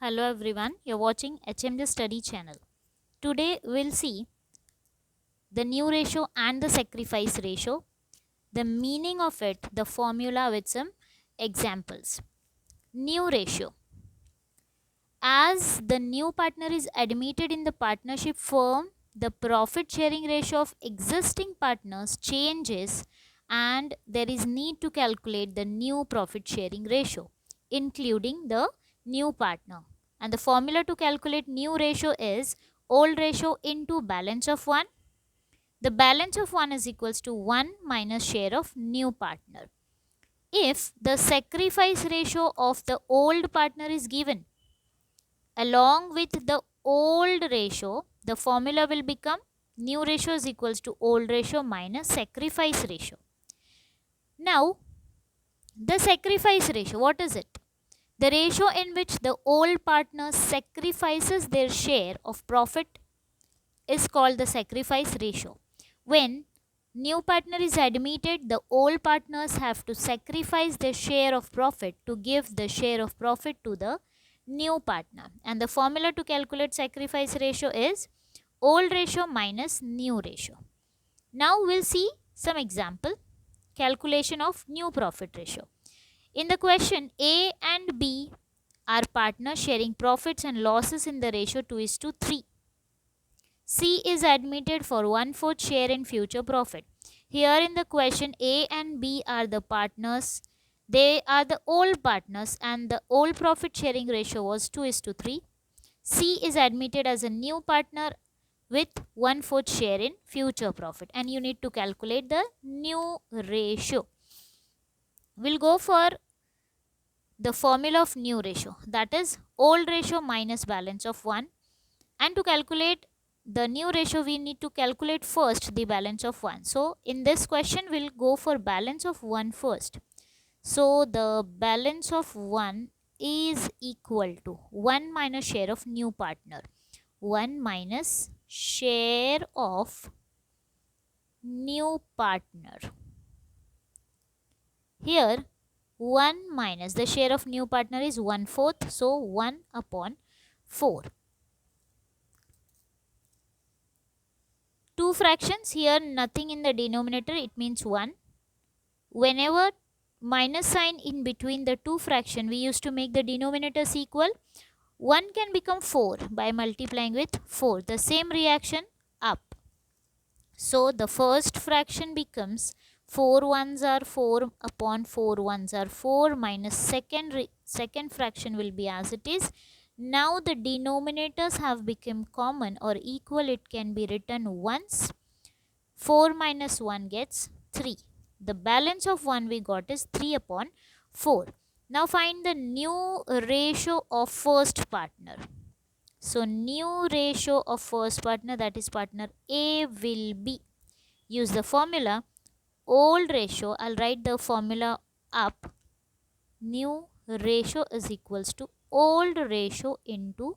Hello everyone, you're watching HMD Study channel. Today we'll see the new ratio and the sacrifice ratio, the meaning of it, the formula with some examples. New ratio. As the new partner is admitted in the partnership firm, the profit sharing ratio of existing partners changes and there is need to calculate the new profit sharing ratio, including the new partner. And the formula to calculate new ratio is old ratio into balance of 1. The balance of 1 is equals to 1 minus share of new partner. If the sacrifice ratio of the old partner is given, along with the old ratio, the formula will become new ratio is equals to old ratio minus sacrifice ratio. Now, the sacrifice ratio, what is it? The ratio in which the old partner sacrifices their share of profit is called the sacrifice ratio. When new partner is admitted, the old partners have to sacrifice their share of profit to give the share of profit to the new partner. And the formula to calculate sacrifice ratio is old ratio minus new ratio. Now we'll see some example calculation of new profit ratio. In the question, A and B are partners sharing profits and losses in the ratio 2:3. C is admitted for 1/4 share in future profit. Here in the question, A and B are the partners. They are the old partners and the old profit sharing ratio was 2:3. C is admitted as a new partner with 1/4 share in future profit, and you need to calculate the new ratio. We'll go for the formula of new ratio, that is old ratio minus balance of 1. And to calculate the new ratio, we need to calculate first the balance of 1. So in this question, we'll go for balance of 1 first. So the balance of 1 is equal to 1 minus share of new partner. 1 minus share of new partner. Here 1 minus the share of new partner is 1/4. So 1 upon 4. Two fractions, here nothing in the denominator, it means 1. Whenever minus sign in between the two fraction, we used to make the denominators equal. 1 can become 4 by multiplying with 4. The same reaction up. So the first fraction becomes 4 ones are 4 upon 4 ones are 4 minus second fraction will be as it is. Now the denominators have become common or equal. It can be written once. 4 minus 1 gets 3. The balance of 1 we got is 3 upon 4. Now find the new ratio of first partner. So new ratio of first partner, that is partner A, will be, use the formula old ratio. I'll write the formula up. New ratio is equals to old ratio into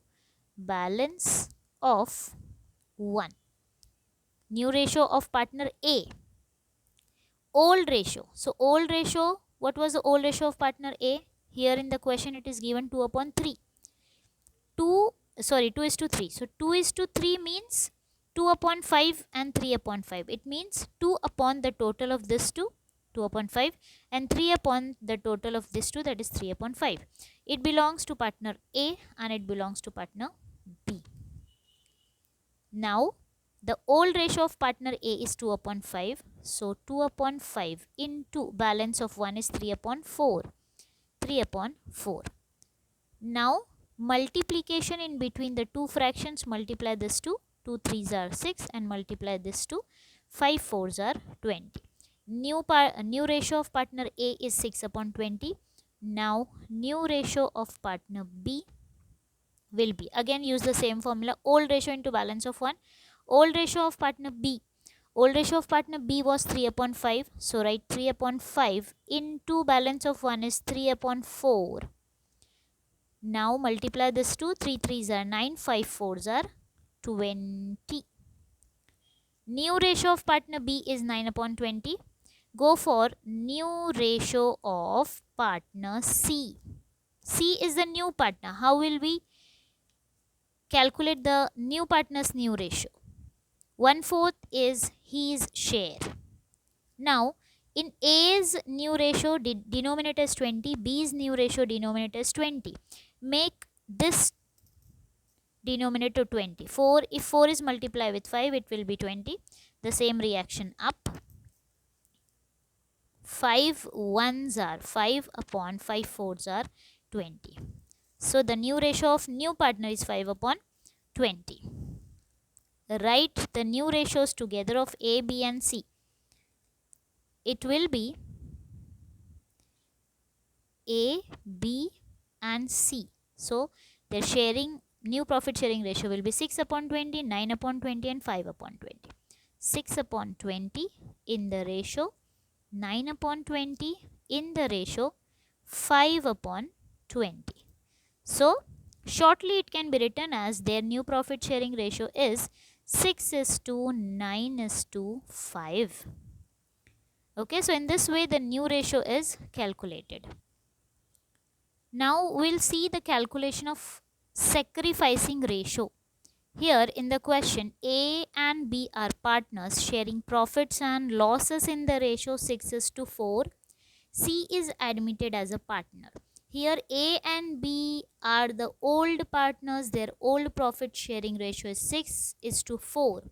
balance of 1. New ratio of partner A. Old ratio. So old ratio, what was the old ratio of partner A? Here in the question it is given 2 upon 3. 2:3. So 2:3 means 2 upon 5 and 3 upon 5. It means 2 upon the total of this 2 upon 5, and 3 upon the total of this 2, that is 3 upon 5. It belongs to partner A and it belongs to partner B. Now the old ratio of partner A is 2 upon 5. So 2 upon 5 into balance of 1 is 3 upon 4. 3 upon 4. Now multiplication in between the two fractions, multiply this 2 3s are 6 and multiply this 2 5 4s are 20. New ratio of partner A is 6 upon 20. Now new ratio of partner B will be, again use the same formula, old ratio into balance of 1. Old ratio of partner B. Old ratio of partner B was 3 upon 5. So write 3 upon 5 into balance of 1 is 3 upon 4. Now multiply this 2, 3 3s are 9, 5 4s are 20. New ratio of partner B is 9 upon 20. Go for new ratio of partner C. C is the new partner. How will we calculate the new partner's new ratio. 1/4 is his share. Now, in A's new ratio, denominator is 20, B's new ratio, denominator is 20. Make this denominator 20. 4, if 4 is multiplied with 5, it will be 20. The same reaction up. 5 ones are 5 upon 5 fours are 20. So the new ratio of new partner is 5 upon 20. Write the new ratios together of A, B and C. It will be A, B and C. So their new profit sharing ratio will be 6 upon 20, 9 upon 20 and 5 upon 20. 6 upon 20 in the ratio 9 upon 20 in the ratio 5 upon 20. So shortly it can be written as their new profit sharing ratio is 6:9:5. Okay, so in this way the new ratio is calculated. Now we'll see the calculation of sacrificing ratio. Here in the question, A and B are partners sharing profits and losses in the ratio 6:4. C is admitted as a partner. Here A and B are the old partners. Their old profit sharing ratio is 6:4.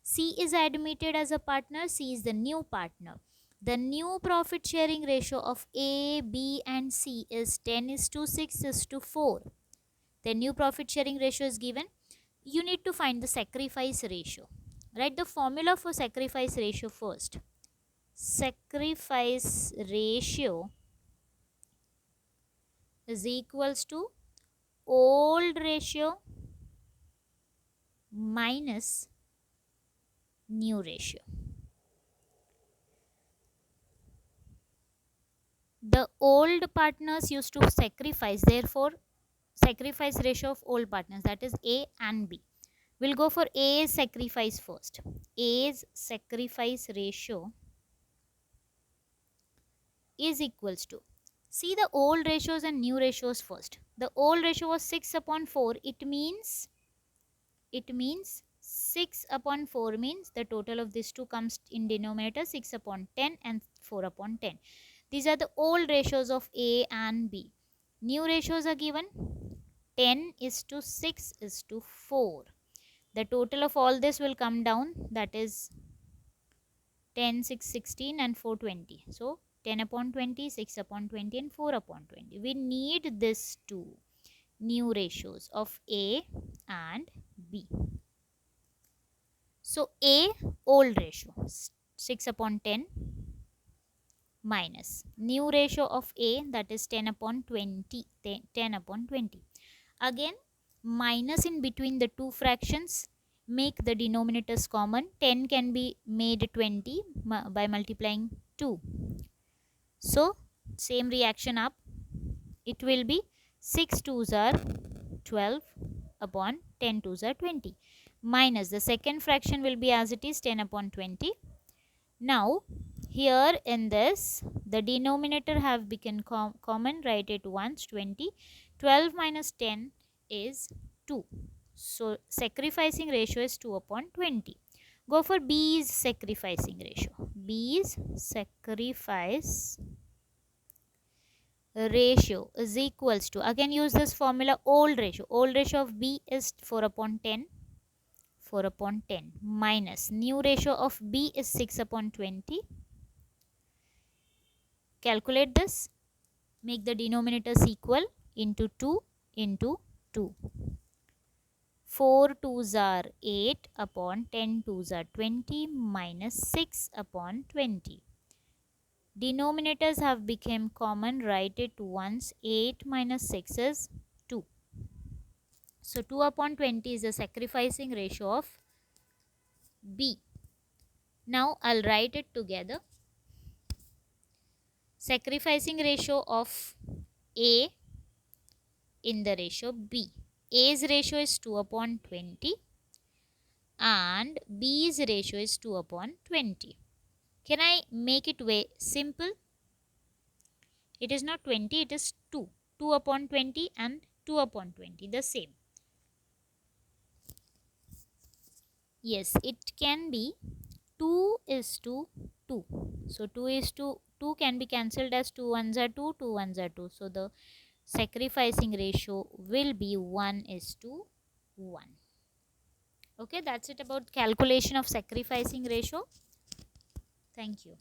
C is admitted as a partner. C is the new partner. The new profit sharing ratio of A, B and C is 10:6:4. The new profit sharing ratio is given. You need to find the sacrifice ratio. Write the formula for sacrifice ratio first. Sacrifice ratio is equals to old ratio minus new ratio. The old partners used to sacrifice, therefore sacrifice ratio of old partners, that is A and B. We'll go for A's sacrifice first. A's sacrifice ratio is equals to, see the old ratios and new ratios first. The old ratio was 6 upon 4. It means 6 upon 4 means the total of these two comes in denominator 6 upon 10 and 4 upon 10. These are the old ratios of A and B. New ratios are given 10:6:4. The total of all this will come down, that is 10, 6, 16 and 4, 20. So 10 upon 20, 6 upon 20 and 4 upon 20. We need these two new ratios of A and B. So A old ratio 6 upon 10 minus new ratio of A, that is 10 upon 20. 10 upon 20. Again minus in between the two fractions, make the denominators common. 10 can be made 20 by multiplying 2. So same reaction up. It will be 6 2s are 12 upon 10 2s are 20. Minus the second fraction will be as it is 10 upon 20. Now here in this the denominator have become common. Write it once, 20. 12 minus 10 is 2. So sacrificing ratio is 2 upon 20. Go for B's sacrificing ratio. B's sacrifice ratio is equals to, again use this formula, old ratio. Old ratio of B is 4 upon 10. 4 upon 10 minus new ratio of B is 6 upon 20. Calculate this. Make the denominators equal into 2 into 2. 4 2s are 8 upon 10 2s are 20 minus 6 upon 20. Denominators have become common. Write it once. 8 minus 6 is 2. So 2 upon 20 is the sacrificing ratio of B. Now I'll write it together. Sacrificing ratio of A in the ratio B. A's ratio is 2 upon 20 and B's ratio is 2 upon 20. Can I make it way simple? It is not 20, it is 2. 2 upon 20 and 2 upon 20, the same. Yes, it can be 2 is to 2. So 2 is to 2 can be cancelled as 2 ones are 2, 2 ones are 2. So the sacrificing ratio will be 1 is to 1. Okay, that's it about calculation of sacrificing ratio. Thank you.